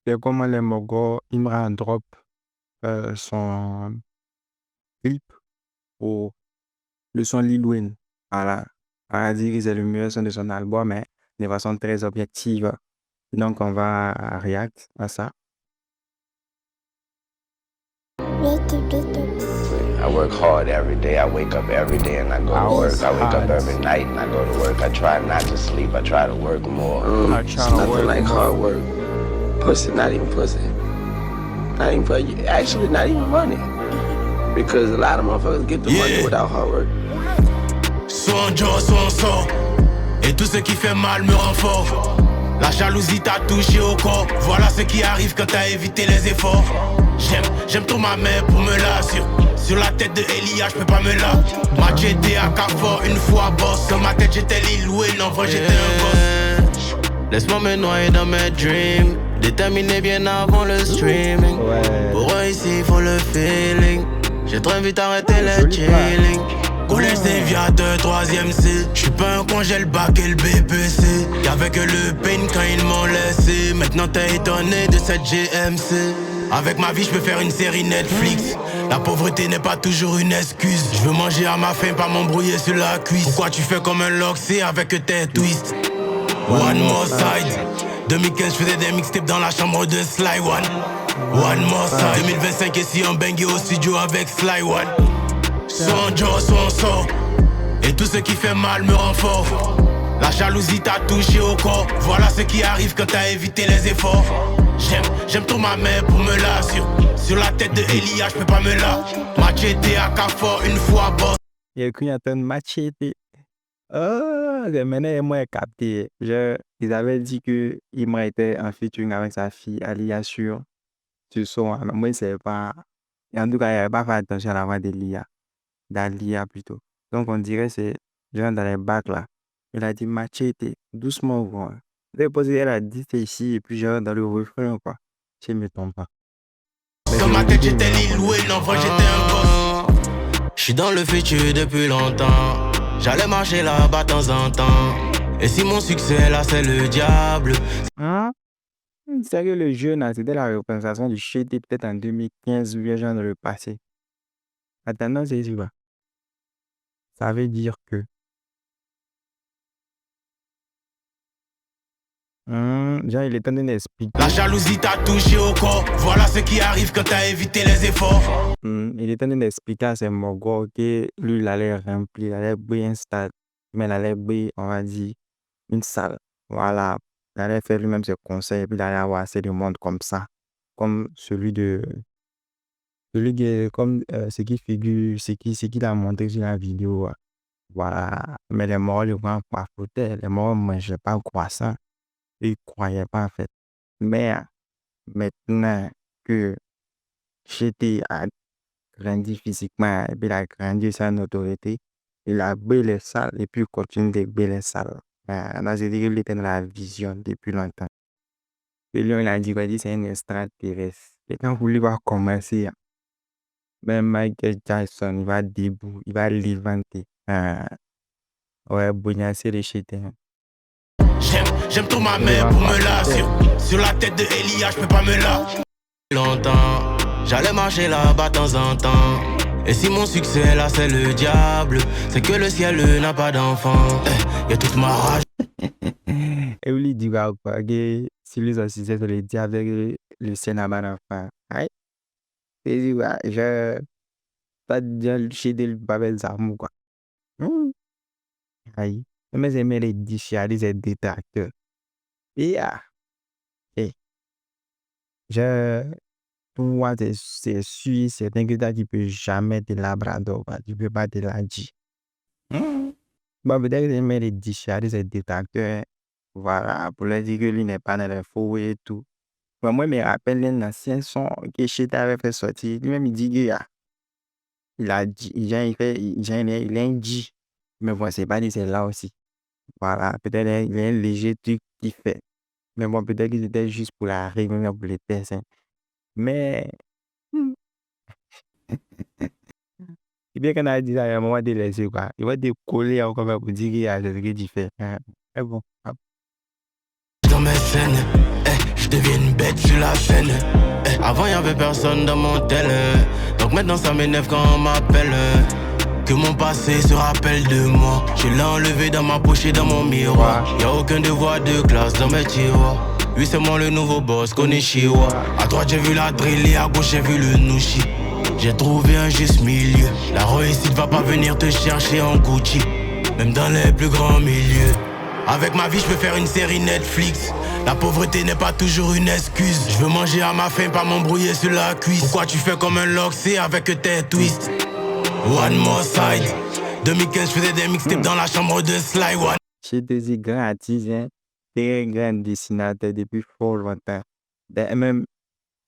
c'est comment les Mogos, Imran drop son clip pour le son Lil Wayne. Voilà. On a dit que c'est le meilleur son de son album, mais de façon très objective. Donc, on va react à ça. I work hard every day. I wake up every day and I go to work. I wake up every night and I go to work. I try not to sleep. I try to work more. It's nothing like hard work. Pussy, not even pussy. Not even for you. Actually, not even money. Because a lot of motherfuckers get the money without hard work. Soit on joue, soit on sort. Et tout ce qui fait mal me rend fort. La jalousie t'a touché au corps. Voilà ce qui arrive quand t'as évité les efforts. J'aime trop ma mère pour me la sur la tête de Elia, j'peux pas me la. Match était à Carrefour, une fois boss. Dans ma tête j'étais Lil Wayne, en vrai j'étais un boss. Laisse-moi me noyer dans mes dreams. Déterminé bien avant le streaming. Pour eux ici, faut le feeling. J'ai trop vite arrêté le chilling. Collège Séviateur, 3ème C. J'suis pas un con, j'ai le bac et le BPC. Y'avait que le pain quand ils m'ont laissé. Maintenant t'es étonné de cette GMC. Avec ma vie j'peux faire une série Netflix. La pauvreté n'est pas toujours une excuse. J'veux manger à ma faim, pas m'embrouiller sur la cuisse. Pourquoi tu fais comme un loxé avec tes twists? One more side. 2015 j'faisais des mixtapes dans la chambre de Sly One. One more side. 2025 ici en bangé au studio avec Sly One. Soit on joue, soit on sort. Et tout ce qui fait mal me rend fort. La jalousie t'a touché au corps. Voilà ce qui arrive quand t'as évité les efforts. J'aime trop ma mère pour me la sur la tête de Elia, j'peux pas me la. Machete à Carrefour, une fois boss. Il y a qu'une attente machete. Oh, maintenant, moi, capté. Ils avaient dit que Imran était en featuring avec sa fille Alia sur son. Alors, moi, je savais pas. Et en tout cas, il n'avait pas fait attention à la voix d'Alia plutôt. Donc, on dirait que c'est genre dans les bacs là. Il a dit machete, doucement, quoi. Elle a dit c'est ici, et puis genre dans le refrain, quoi. Je ne me trompe pas. Dans ma tête, j'étais Lil Wayne, en vrai, j'étais un boss. J'suis dans le futur depuis longtemps. J'allais marcher là-bas de temps en temps. Et si mon succès là, c'est le diable. Hein? Sérieux, le jeu, là, c'était la représentation du shit peut-être en 2015 ou bien genre dans le passé. Attends, c'est quoi? Ça veut dire que. Genre, il est en train d'expliquer. La jalousie t'a touché au corps. Voilà ce qui arrive quand t'as évité les efforts. Il est en train d'expliquer à ses mogos que lui, il allait remplir, il allait briller un stade. Mais il allait briller, on va dire, une salle. Voilà. Il allait faire lui-même ses conseils et puis il allait avoir assez de monde comme ça. Comme celui de. Celui qui est comme ce qui figure, ce qu'il a montré sur la vidéo. Voilà. Mais les morts, le grand papotaient. Les morts ne mangeaient pas le croissant. Ils ne croyaient pas en fait. Mais maintenant que j'étais grandi physiquement et puis il a grandi sa notoriété, il a brûlé les salles et puis il continue de brûler les salles. Là, je dirais qu'il était dans la vision depuis longtemps. Et lui, il a dit que c'est un extraterrestre. Et quand vous lui va commencer, même Michael Jackson, il va debout, il va l'éventer. Ouais, Bougnassé les chétins. J'aime trop ma mère pour me la sur la tête de Elia, j'peux pas me la. Longtemps, j'allais marcher là-bas de temps en temps. Et si mon succès là c'est le diable, c'est que le ciel n'a pas d'enfant. Y'a toute ma rage. Et lui dit quoi, que si lui aussi c'est le diable avec le ciel n'a pas d'enfant. Aïe. Et dit quoi, je pas de chez des babels amour quoi. Aïe. Mais j'aimais les déchirer, les détracteurs. Et pour moi, c'est sûr, c'est un gars qui peut jamais te labrador, tu peux pas te la dire. Bon, peut-être que j'aimais les déchirer, les détracteurs. Voilà, pour leur dire que lui n'est pas dans les faux et tout. Bon, moi, je me rappelle un ancien son que Cheta avait fait sortir. Lui-même, il dit que il a dit, il a un dit. Mais bon, c'est pas dit, c'est là aussi. Voilà, peut-être il y a un léger truc qu'il fait. Mais bon, peut-être qu'il était juste pour la règle, même pour les tests. Hein. Mais, c'est bien qu'on a dit ça à un moment de laisser quoi. Il va décoller encore pour dire qu'il y a des trucs différents. Mais bon. Dans mes scènes, je deviens une bête sur sur la scène. Avant y'avait personne dans mon tel. Donc maintenant ça m'énerve quand on m'appelle. Que mon passé se rappelle de moi. Je l'ai enlevé dans ma poche et dans mon miroir. Y'a aucun devoir de classe dans mes tiroirs. Lui c'est moi le nouveau boss, Konnichiwa. À droite j'ai vu la drill et à gauche j'ai vu le nushi. J'ai trouvé un juste milieu. La réussite va pas venir te chercher en Gucci, même dans les plus grands milieux. Avec ma vie je peux faire une série Netflix. La pauvreté n'est pas toujours une excuse. Je veux manger à ma faim, pas m'embrouiller sur la cuisse. Pourquoi tu fais comme un loxé avec tes twists? One more side. 2015 je faisais des mixtapes dans la chambre de Sly One. J'ai des grands artistes, hein, des grands dessinateurs depuis fort longtemps. Même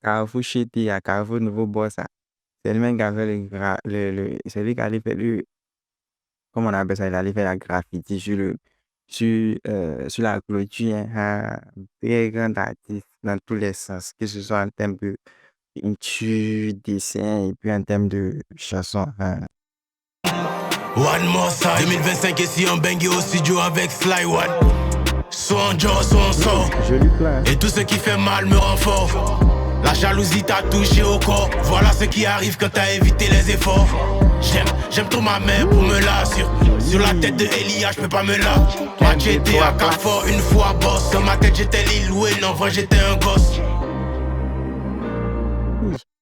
Carrefour Chéti à Carrefour Nouveau Boss, c'est lui-même qui a fait c'est lui qui a fait comment on appelle ça, il allait faire la graffiti sur la clôture, hein, très grand artiste dans tous les sens, que ce soit en termes de peinture, dessin et puis en termes de chanson. Hein. One more side. 2025 ici en bang au studio avec Sly One. Soit en Joe, soit en sort. Joli plan. Et tout ce qui fait mal me rend fort. La jalousie t'a touché au corps. Voilà ce qui arrive quand t'as évité les efforts. J'aime trop ma mère pour me la sur la tête de Elia, je peux pas me la. Moi j'étais à Carrefour une fois boss. Dans ma tête j'étais Lil Wayne, en vrai j'étais un gosse.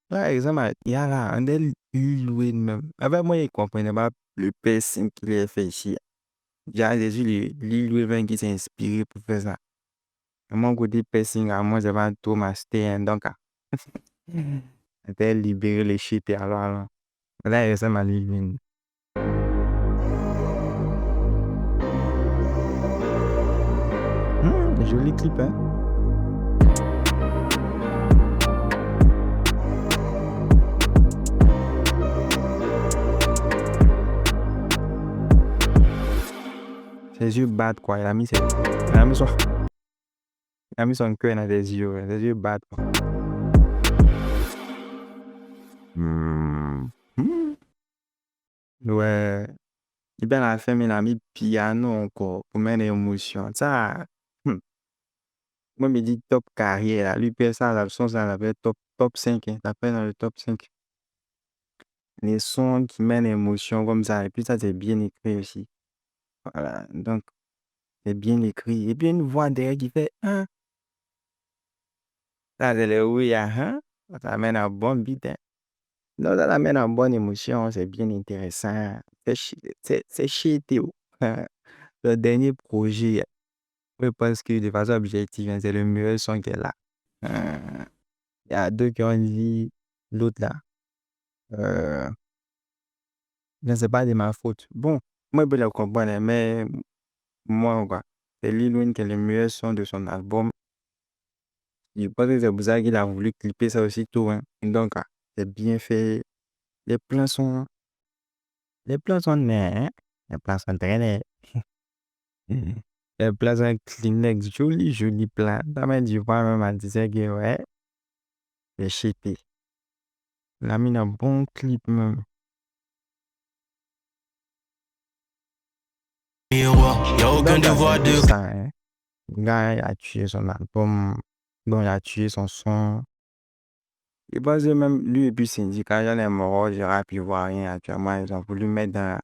Par exemple, il y a là un des Lil Wayne même. Avec moi, il comprenait pas le piercing qu'il a fait ici. Il y a des Lil Wayne qui s'est inspiré pour faire ça. Mon côté piercing, à moi, j'avais un Thomas Stein, donc, c'était libérer les shit alors. Là, il ressemble à Lil Wayne. Joli clip, hein. Ses yeux battent, quoi. Il a mis son cœur dans ses yeux. Ses yeux battent, quoi. Ouais. Et bien, à la fin, il a mis piano encore pour mettre l'émotion. Ça, moi, me dit top carrière. Là. Lui, puis ça, la son, ça l'appelle top 5. Hein. Ça fait dans le top 5. Les sons qui mènent l'émotion comme ça. Et puis, ça, c'est bien écrit aussi. Voilà. Donc, c'est bien écrit. Et puis, une voix derrière qui fait hein. Ça, c'est le oui, hein. Ça amène un bon beat. Hein. Non, ça amène une bonne émotion. C'est bien intéressant. C'est cheaté. Le dernier projet, je pense que de façon objective, hein, c'est le meilleur son qu'elle a. Il y a deux qui ont dit l'autre là. Je ne sais pas de ma faute. Bon, moi, je peux le comprendre, hein, mais moi, quoi, c'est Lil Wayne qui est le meilleur son de son album. Je pense que c'est pour ça qu'il a voulu clipper ça aussi tôt. Hein. Donc, c'est bien fait. Les plans sont nets. Hein. Les plans sont très nets. Les plans sont Kleenex. Joli plan. Ça m'a dit, même, elle disait que, ouais, c'est cheaté. Il a mis un bon clip, même. Y'a aucun devoir de ça. Hein. Le gars il a tué son album. Donc, il a tué son son. Je pense que même lui et puis Syndicat, il y en a mort, j'aurais pu voir rien actuellement. Ils ont voulu mettre dans.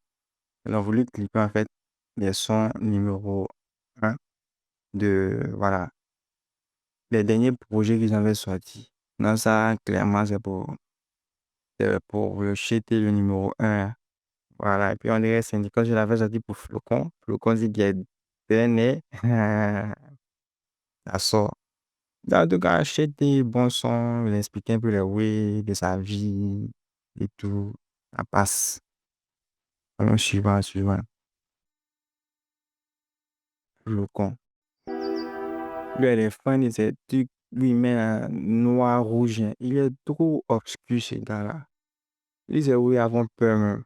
Ils ont voulu clipper en fait les sons numéro 1 de. Voilà. Les derniers projets qu'ils avaient sortis. Non, ça, clairement, c'est pour le cheater le numéro 1. Voilà. Et puis, on dirait Syndicat, je l'avais sorti pour Flocon. Flocon dit qu'il y a dernier. Ça sort. En tout cas, achète des bons sons, il explique un peu les way de sa vie et tout. Ça passe. Allons, suivant. Le con. Lui, elle est fan de ces trucs. Lui, il met un noir, rouge. Hein. Il est trop obscur, ce gars-là. Lui, c'est oui, avant peur même.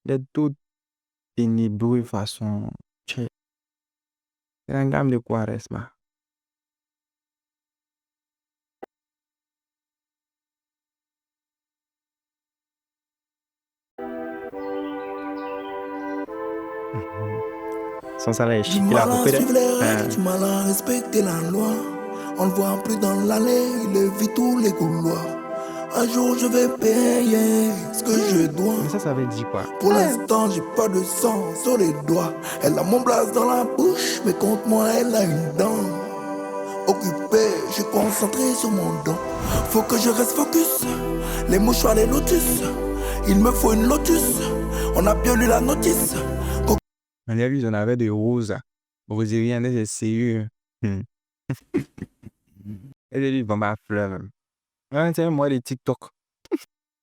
Il est tout ténébreux façon. C'est un gamme de Quaresma. Son salaire est chic, il a coupé. Tu m'as respecté la loi. On le voit plus dans l'allée, il évite tous les couloirs. Un jour je vais payer ce que je dois. Mais ça veut dire quoi? Pour l'instant j'ai pas de sang sur les doigts. Elle a mon blase dans la bouche, mais contre moi elle a une dent. Occupé, je suis concentré sur mon don. Faut que je reste focus. Les mouchoirs, les lotus. Il me faut une lotus. On a bien lu la notice. On a vu, on avait des roses. Roserie, on est sérieux. Elle est dit, bon, ma fleuve. Ouais, c'est moi, les TikTok.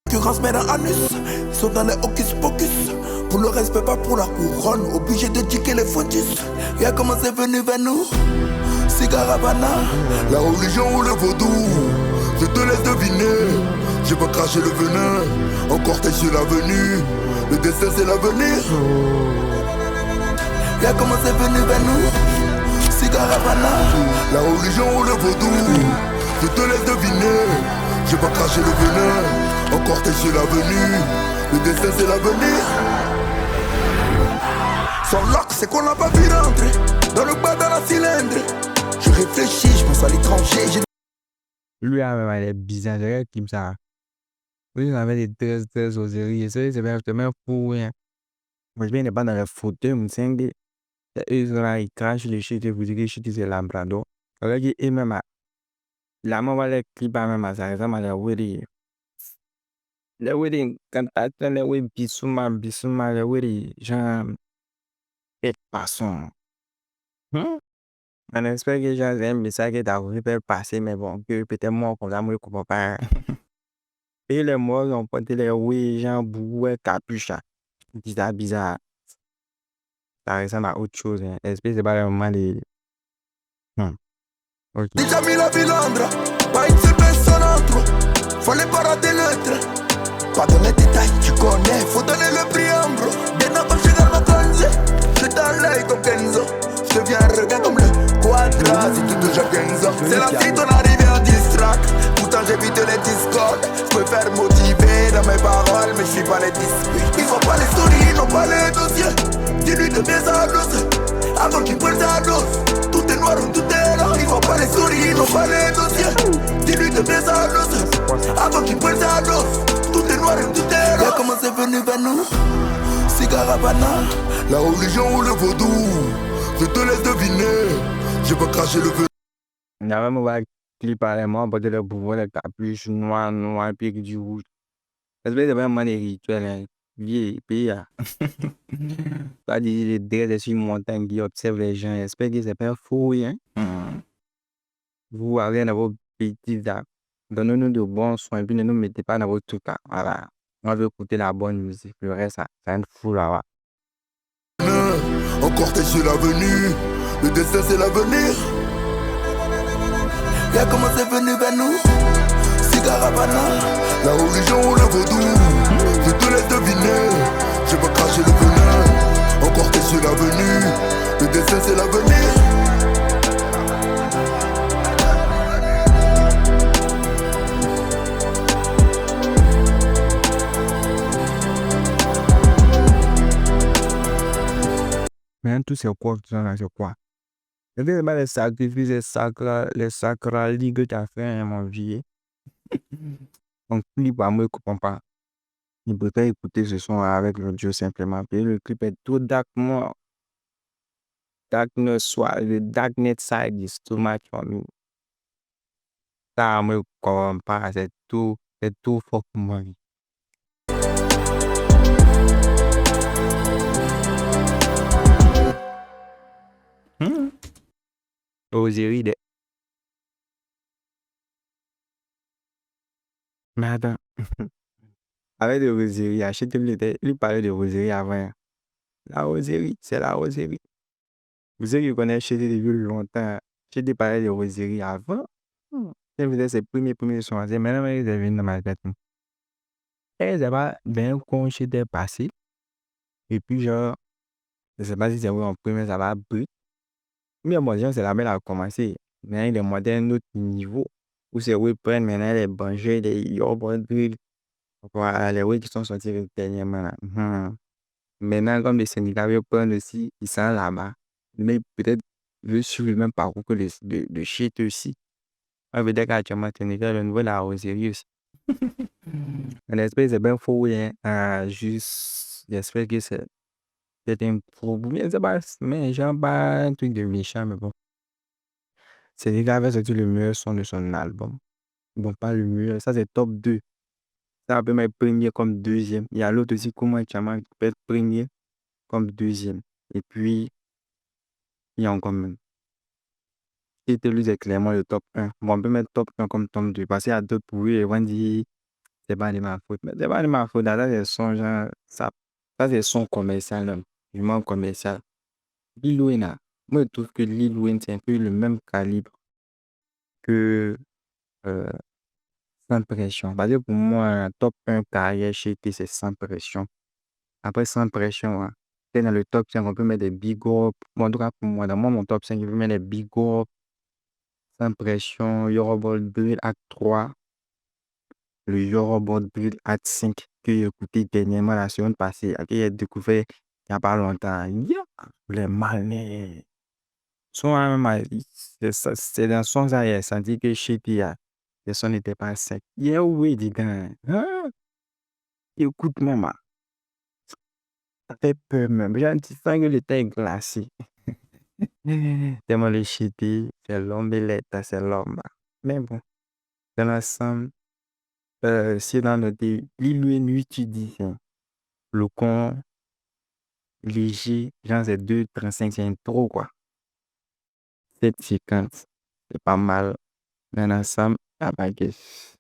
Concurrence met dans anus. Ils sont dans les hocus pocus. Pour le respect, pas pour la couronne. Obligé de ticker les focus. Y'a comment c'est venu vers nous. Cigare Havana, la religion ou le vaudou. Je te laisse deviner. Je veux cracher le venin. Encore t'es sur l'avenue. Le destin c'est l'avenir. Y'a comment c'est venu vers nous. Cigare Havana, la religion ou le vaudou. Je te laisse deviner. Je veux cracher le venin. Encore t'es sur l'avenue. Le destin c'est l'avenir. Son lock c'est qu'on l'a pas vu rentrer. Dans le bas dans la cylindre. Je réfléchis, je pense à l'étranger. Lui, elle est bizarre, je regarde comme ça. Oui, on avait des très oseries. C'est vraiment fou, rien. Moi, je viens de pas dans le fauteuil, mon single. Eux, ils crachent les shit, vous dites que shit, c'est Labrador. Regarde, et même, la maman va les clipper, même, ça ressemble à la wedding. Les wedding, quand t'attends les wedding, bissouma, les wedding, genre, et passons. On espère que les gens aiment ça qui est arrivé par le passé, mais bon, que peut-être moi, comme ça, moi, je comprends pas. Et les morts ont porté les oui, gens boueux, capucha. Bizarre, bizarre. Ça ressemble à autre chose. Hein. Espèce, c'est pas vraiment les. Ok. Déjà mis la Vilandre, pas une seule personne en trop. Fallait pas rater le train. Pas dans les détails, tu connais, faut donner le prix en bro. Dès quand je dans ma conze, je dans l'œil comme Kenzo. Je deviens un regard comme le Quadra, si tu touches à Kenzo. C'est la suite, on arrive en distract. Pourtant j'évite les discords. Je peux faire motiver dans mes paroles, mais je suis pas les disques. Ils font pas les stories, ils n'ont pas les dossiers. Dis-lui de bien sa dose, avant qu'il prenne sa dose. Tout est noir ou tout est là. Ils font pas les stories, ils n'ont pas les dossiers. Dis-lui de bien sa dose, avant qu'il prenne sa dose. Tout est noir et tout est là. Y'a comment c'est venu vers nous. Cigare Havana, la religion ou le vaudou. Je te laisse deviner. Je peux cracher le venin. On a vraiment un clip à la main, porter le pouvoir, le capuche noir, puis du rouge. C'est vraiment des rituels, hein. Vieux pays, là. Pas des dreads sur une montagne qui observent les gens. J'espère que c'est pas fou, hein. Vous avez dans vos petits là. Donnez-nous de bons soins, et puis ne nous mettez pas dans votre truc, là. Voilà. On veut écouter la bonne musique. Le reste, ça un fou, là. Encore t'es sur l'avenue. Le destin c'est l'avenir. Y'a comment c'est venu vers nous. Cigare Havana, la religion ou le vaudou. Je te laisse deviner. Je veux cracher le venin. Encore t'es sur l'avenue. Le destin c'est l'avenir. Mais tout c'est quoi, tout ça, c'est quoi? C'est vraiment les sacrifices, les sacralités que tu as fait, hein, mon vieux. Donc, clip, moi, je ne comprends pas. Il préfère écouter ce son avec l'audio simplement. Puis le clip est tout dark, moi. Darkness, soit le darknet side is too much for me. Ça, moi, je ne comprends pas. C'est tout fort pour moi. Oserie de. Mais attends. Avec de roserie, lui parlait de roserie avant. La roserie, c'est la roserie. Vous savez que connaissez chez depuis longtemps. J'ai parlé de roserie avant. C'est peut-être ses premiers sons. Maintenant, ils viennent dans ma tête. Et ça va bien quand j'étais passé. Et puis, genre, je sais pas si c'est vrai en premier, ça va brûler. Mais moi, c'est la belle à commencer. Maintenant, il est monté à un autre niveau. Où c'est oui, prennent maintenant les banjets, les yobres, voilà, les oui qui sont sortis dernièrement. Là. Maintenant, comme les syndicats veulent prendre aussi, ils sont là-bas. Mais peut-être veut suivre le même parcours que le shit aussi. On veut dire qu'actuellement, Sénégal, le nouveau là, au sérieux. J'espère que c'est bien faux, hein. Juste, j'espère que c'est un problème. Je sais pas, mais genre pas un truc de méchant, mais bon. Sénégal avait sorti le meilleur son de son album. Bon, pas le meilleur, ça c'est top 2. Ça peut mettre premier comme deuxième. Il y a l'autre aussi, comment Chama, qui peut être premier comme deuxième. Et puis, il y a encore même. Et lui, c'est clairement le top 1. Bon, on peut mettre top 1 comme top 2. Parce qu'il y a d'autres pour lui, et on dit, c'est pas de ma faute. Mais c'est pas de ma faute. Ça, c'est son genre, ça c'est son commercial, là. Vraiment commercial. Lil Wayne, là, moi, je trouve que Lil Wayne, c'est un peu le même calibre que euh, Sans Pression. Parce que pour moi, un top 1 carrière chez T, c'est Sans Pression. Après Sans Pression, hein, c'est dans le top 5, on peut mettre des big up. Bon, en tout cas, pour moi, dans mon top 5, je peux mettre des big up, Sans Pression, Yoruba Drill Act 3, le Yoruba Drill Act 5 que j'ai écouté dernièrement la semaine passée, que j'ai découvert il n'y a pas longtemps. Yeah! Les malins. Son, c'est dans son ça, il a senti que chez Tia, le son n'était pas sec. Yeah, oui, dis donc. Hein? Écoute même, ah, ça fait peur même. J'ai un petit sens que le thé est glacé. Tellement le shitty, c'est l'omelette, c'est l'homme. Mais bon, dans l'ensemble, si dans notre Lil Wayne utilise le con léger, genre c'est 2,35, c'est un trop quoi. 7,50, c'est pas mal. Dans l'ensemble, ah bah, guess.